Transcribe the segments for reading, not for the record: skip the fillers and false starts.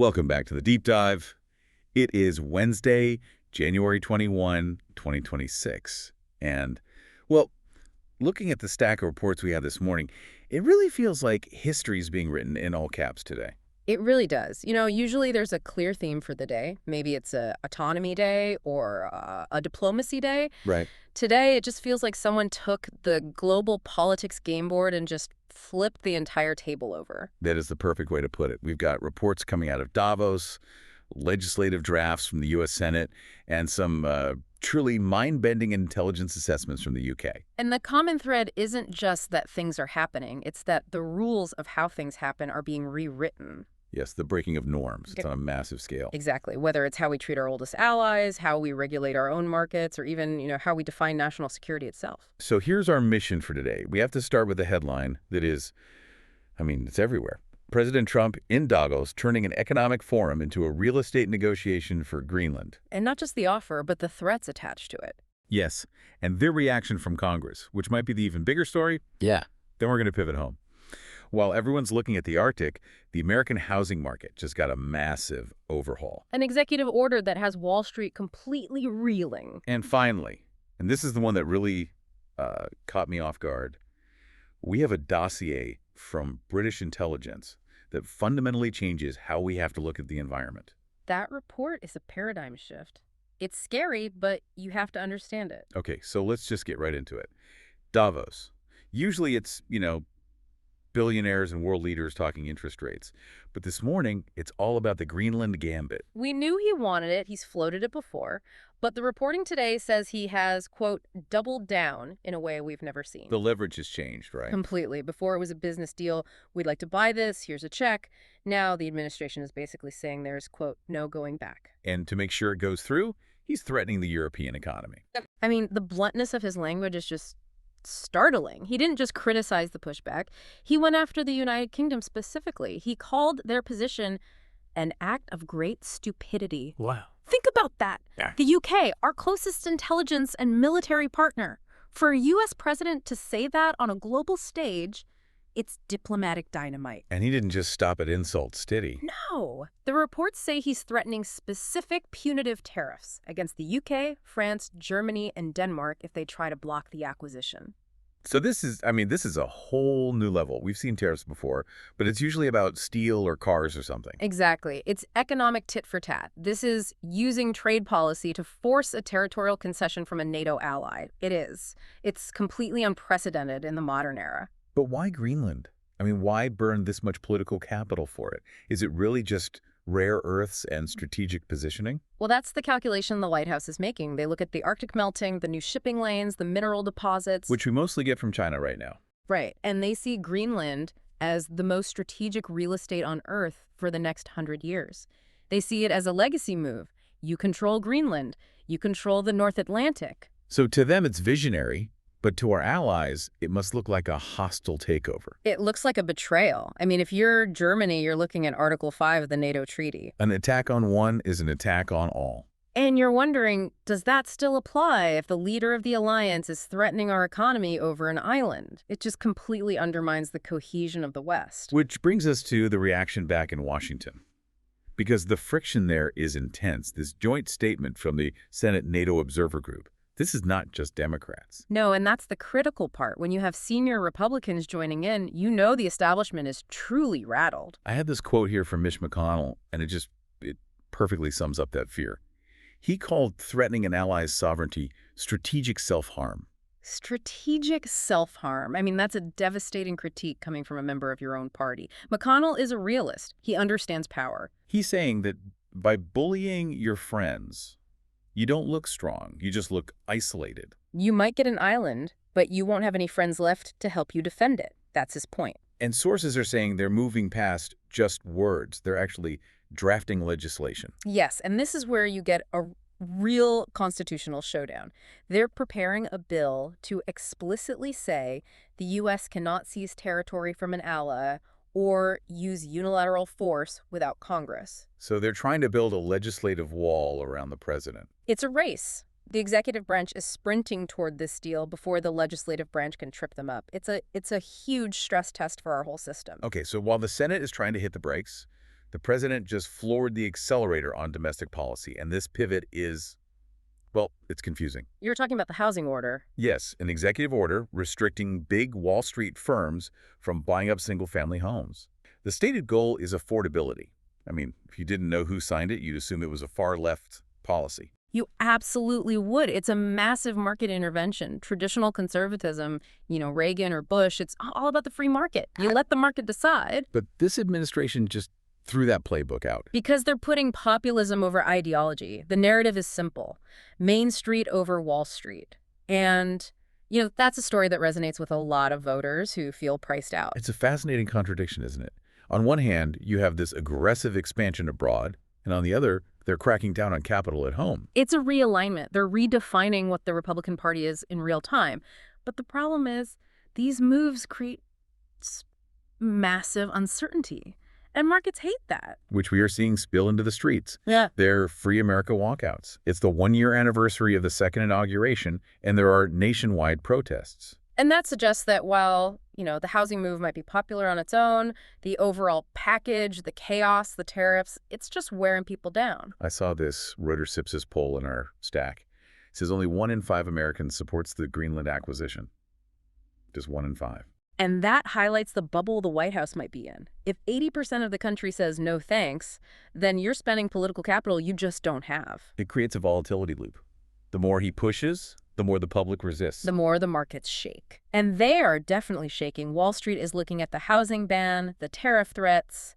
Welcome back to the Deep Dive. It is Wednesday, January 21, 2026. And, well, looking at the stack of reports we had this morning, it really feels like history is being written in all caps today. It really does. Usually there's a clear theme for the day. Maybe it's a autonomy day or a diplomacy day. Right. Today, it just feels like someone took the global politics game board and just flipped the entire table over. That is the perfect way to put it. We've got reports coming out of Davos, legislative drafts from the U.S. Senate, and some truly mind-bending intelligence assessments from the U.K. And the common thread isn't just that things are happening. It's that the rules of how things happen are being rewritten. Yes, the breaking of norms. It's on a massive scale. Exactly. Whether it's how we treat our oldest allies, how we regulate our own markets, or even, how we define national security itself. So here's our mission for today. We have to start with a headline that is, it's everywhere. President Trump in Davos turning an economic forum into a real estate negotiation for Greenland. And not just the offer, but the threats attached to it. Yes, and their reaction from Congress, which might be the even bigger story. Yeah. Then we're going to pivot home. While everyone's looking at the Arctic, the American housing market just got a massive overhaul. An executive order that has Wall Street completely reeling. And finally, and this is the one that really caught me off guard, we have a dossier from British intelligence that fundamentally changes how we have to look at the environment. That report is a paradigm shift. It's scary, but you have to understand it. Okay, so let's just get right into it. Davos. Usually it's, billionaires and world leaders talking interest rates. But this morning, it's all about the Greenland gambit. We knew he wanted it. He's floated it before. But the reporting today says he has, quote, doubled down in a way we've never seen. The leverage has changed, right? Completely. Before it was a business deal. We'd like to buy this. Here's a check. Now the administration is basically saying there's, quote, no going back. And to make sure it goes through, he's threatening the European economy. The bluntness of his language is just startling. He didn't just criticize the pushback. He went after the United Kingdom specifically. He called their position an act of great stupidity. Wow. Think about that. Yeah. The UK, our closest intelligence and military partner. For a U.S. president to say that on a global stage, it's diplomatic dynamite. And he didn't just stop at insults, did he? No. The reports say he's threatening specific punitive tariffs against the UK, France, Germany, and Denmark if they try to block the acquisition. So this is a whole new level. We've seen tariffs before, but it's usually about steel or cars or something. Exactly. It's economic tit for tat. This is using trade policy to force a territorial concession from a NATO ally. It is. It's completely unprecedented in the modern era. But why Greenland? Why burn this much political capital for it? Is it really just rare earths and strategic positioning? Well, that's the calculation the White House is making. They look at the Arctic melting, the new shipping lanes, the mineral deposits. Which we mostly get from China right now. Right. And they see Greenland as the most strategic real estate on Earth for the next 100 years. They see it as a legacy move. You control Greenland. You control the North Atlantic. So to them, it's visionary. But to our allies, it must look like a hostile takeover. It looks like a betrayal. If you're Germany, you're looking at Article 5 of the NATO treaty. An attack on one is an attack on all. And you're wondering, does that still apply if the leader of the alliance is threatening our economy over an island? It just completely undermines the cohesion of the West. Which brings us to the reaction back in Washington. Because the friction there is intense. This joint statement from the Senate NATO Observer Group. This is not just Democrats. No, and that's the critical part. When you have senior Republicans joining in, the establishment is truly rattled. I had this quote here from Mitch McConnell, and it perfectly sums up that fear. He called threatening an ally's sovereignty strategic self-harm. Strategic self-harm. That's a devastating critique coming from a member of your own party. McConnell is a realist. He understands power. He's saying that by bullying your friends, you don't look strong. You just look isolated. You might get an island, but you won't have any friends left to help you defend it. That's his point. And sources are saying they're moving past just words. They're actually drafting legislation. Yes, and this is where you get a real constitutional showdown. They're preparing a bill to explicitly say the U.S. cannot seize territory from an ally or use unilateral force without Congress. So they're trying to build a legislative wall around the president. It's a race. The executive branch is sprinting toward this deal before the legislative branch can trip them up. It's a huge stress test for our whole system. Okay, so while the Senate is trying to hit the brakes, The president just floored the accelerator on domestic policy, and this pivot is, well, it's confusing. You're talking about the housing order. Yes, an executive order restricting big Wall Street firms from buying up single-family homes. The stated goal is affordability. I mean, if you didn't know who signed it, you'd assume it was a far-left policy. You absolutely would. It's a massive market intervention. Traditional conservatism, Reagan or Bush, it's all about the free market. You let the market decide. But this administration just threw that playbook out. Because they're putting populism over ideology. The narrative is simple. Main Street over Wall Street. And, that's a story that resonates with a lot of voters who feel priced out. It's a fascinating contradiction, isn't it? On one hand, you have this aggressive expansion abroad, and on the other, they're cracking down on capital at home. It's a realignment. They're redefining what the Republican Party is in real time. But the problem is these moves create massive uncertainty. And markets hate that. Which we are seeing spill into the streets. Yeah. They're Free America walkouts. It's the one-year anniversary of the second inauguration, and there are nationwide protests. And that suggests that while, the housing move might be popular on its own, the overall package, the chaos, the tariffs, it's just wearing people down. I saw this Reuters Ipsos poll in our stack. It says only 1 in 5 Americans supports the Greenland acquisition. Just 1 in 5. And that highlights the bubble the White House might be in. If 80% of the country says no thanks, then you're spending political capital you just don't have. It creates a volatility loop. The more he pushes, the more the public resists. The more the markets shake. And they are definitely shaking. Wall Street is looking at the housing ban, the tariff threats,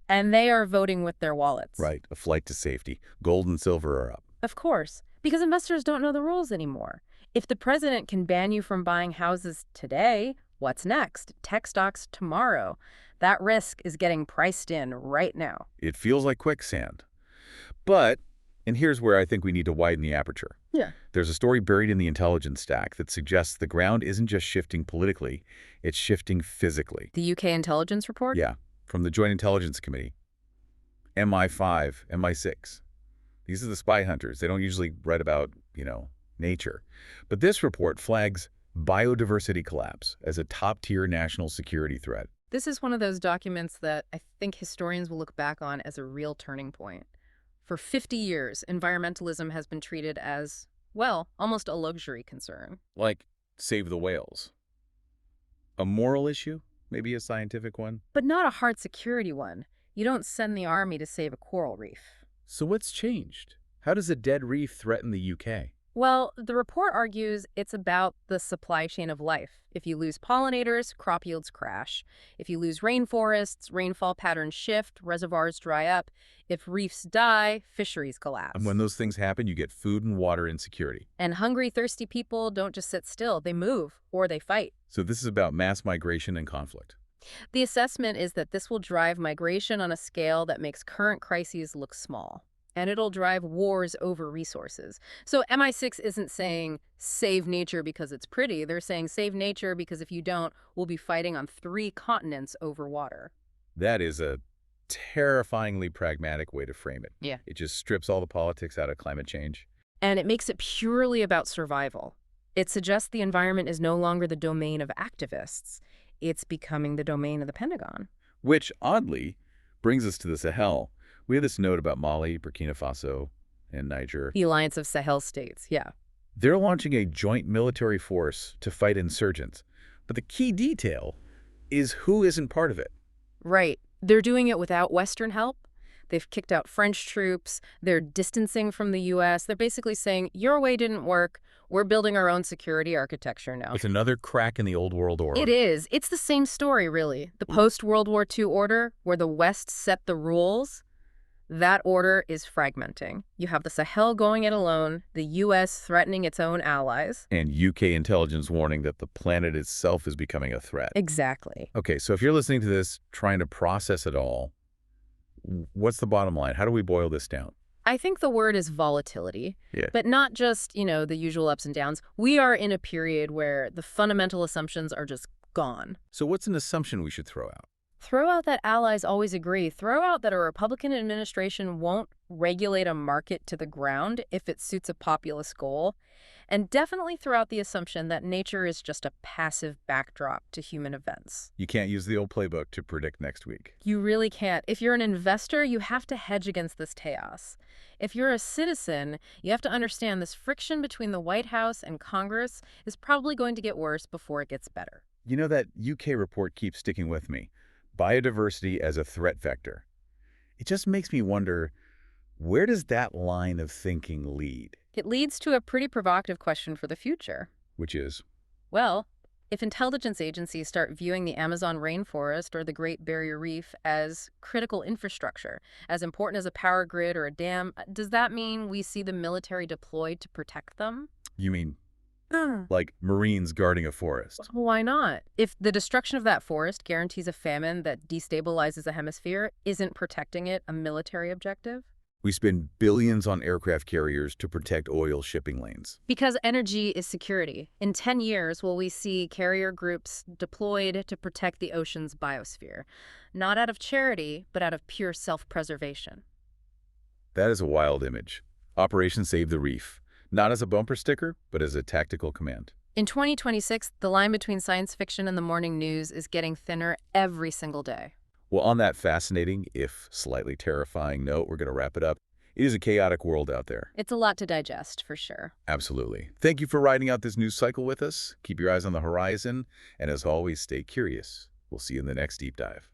and they are voting with their wallets. Right, a flight to safety. Gold and silver are up. Of course, because investors don't know the rules anymore. If the president can ban you from buying houses today, what's next? Tech stocks tomorrow. That risk is getting priced in right now. It feels like quicksand. But, and here's where I think we need to widen the aperture. Yeah. There's a story buried in the intelligence stack that suggests the ground isn't just shifting politically, it's shifting physically. The UK intelligence report? Yeah, from the Joint Intelligence Committee. MI5, MI6. These are the spy hunters. They don't usually write about, nature. But this report flags biodiversity collapse as a top-tier national security threat. This is one of those documents that I think historians will look back on as a real turning point. For 50 years, environmentalism has been treated as, well, almost a luxury concern. Like, save the whales. A moral issue? Maybe a scientific one? But not a hard security one. You don't send the army to save a coral reef. So what's changed? How does a dead reef threaten the UK? Well, the report argues it's about the supply chain of life. If you lose pollinators, crop yields crash. If you lose rainforests, rainfall patterns shift, reservoirs dry up. If reefs die, fisheries collapse. And when those things happen, you get food and water insecurity. And hungry, thirsty people don't just sit still. They move or they fight. So this is about mass migration and conflict. The assessment is that this will drive migration on a scale that makes current crises look small. And it'll drive wars over resources. So MI6 isn't saying save nature because it's pretty. They're saying save nature because if you don't, we'll be fighting on 3 continents over water. That is a terrifyingly pragmatic way to frame it. Yeah. It just strips all the politics out of climate change. And it makes it purely about survival. It suggests the environment is no longer the domain of activists. It's becoming the domain of the Pentagon. Which, oddly, brings us to the Sahel. We have this note about Mali, Burkina Faso, and Niger. The Alliance of Sahel States, yeah. They're launching a joint military force to fight insurgents. But the key detail is who isn't part of it. Right. They're doing it without Western help. They've kicked out French troops. They're distancing from the U.S. They're basically saying, your way didn't work. We're building our own security architecture now. It's another crack in the old world order. It is. It's the same story, really. The post-World War II order, where the West set the rules, that order is fragmenting. You have the Sahel going it alone, the U.S. threatening its own allies. And UK intelligence warning that the planet itself is becoming a threat. Exactly. Okay, so if you're listening to this, trying to process it all, what's the bottom line? How do we boil this down? I think the word is volatility, Yeah. but not just, the usual ups and downs. We are in a period where the fundamental assumptions are just gone. So what's an assumption we should throw out? Throw out that allies always agree. Throw out that a Republican administration won't regulate a market to the ground if it suits a populist goal. And definitely throw out the assumption that nature is just a passive backdrop to human events. You can't use the old playbook to predict next week. You really can't. If you're an investor, you have to hedge against this chaos. If you're a citizen, you have to understand this friction between the White House and Congress is probably going to get worse before it gets better. You know, that UK report keeps sticking with me. Biodiversity as a threat vector. It just makes me wonder, where does that line of thinking lead? It leads to a pretty provocative question for the future. Which is, Well, if intelligence agencies start viewing the Amazon rainforest or the Great Barrier Reef as critical infrastructure, as important as a power grid or a dam, does that mean we see the military deployed to protect them? you mean Hmm. like Marines guarding a forest? Why not? If the destruction of that forest guarantees a famine that destabilizes a hemisphere, isn't protecting it a military objective? We spend billions on aircraft carriers to protect oil shipping lanes. Because energy is security. In 10 years, will we see carrier groups deployed to protect the ocean's biosphere? Not out of charity, but out of pure self-preservation. That is a wild image. Operation Save the Reef. Not as a bumper sticker, but as a tactical command. In 2026, the line between science fiction and the morning news is getting thinner every single day. Well, on that fascinating, if slightly terrifying note, we're going to wrap it up. It is a chaotic world out there. It's a lot to digest, for sure. Absolutely. Thank you for riding out this news cycle with us. Keep your eyes on the horizon, and as always, stay curious. We'll see you in the next deep dive.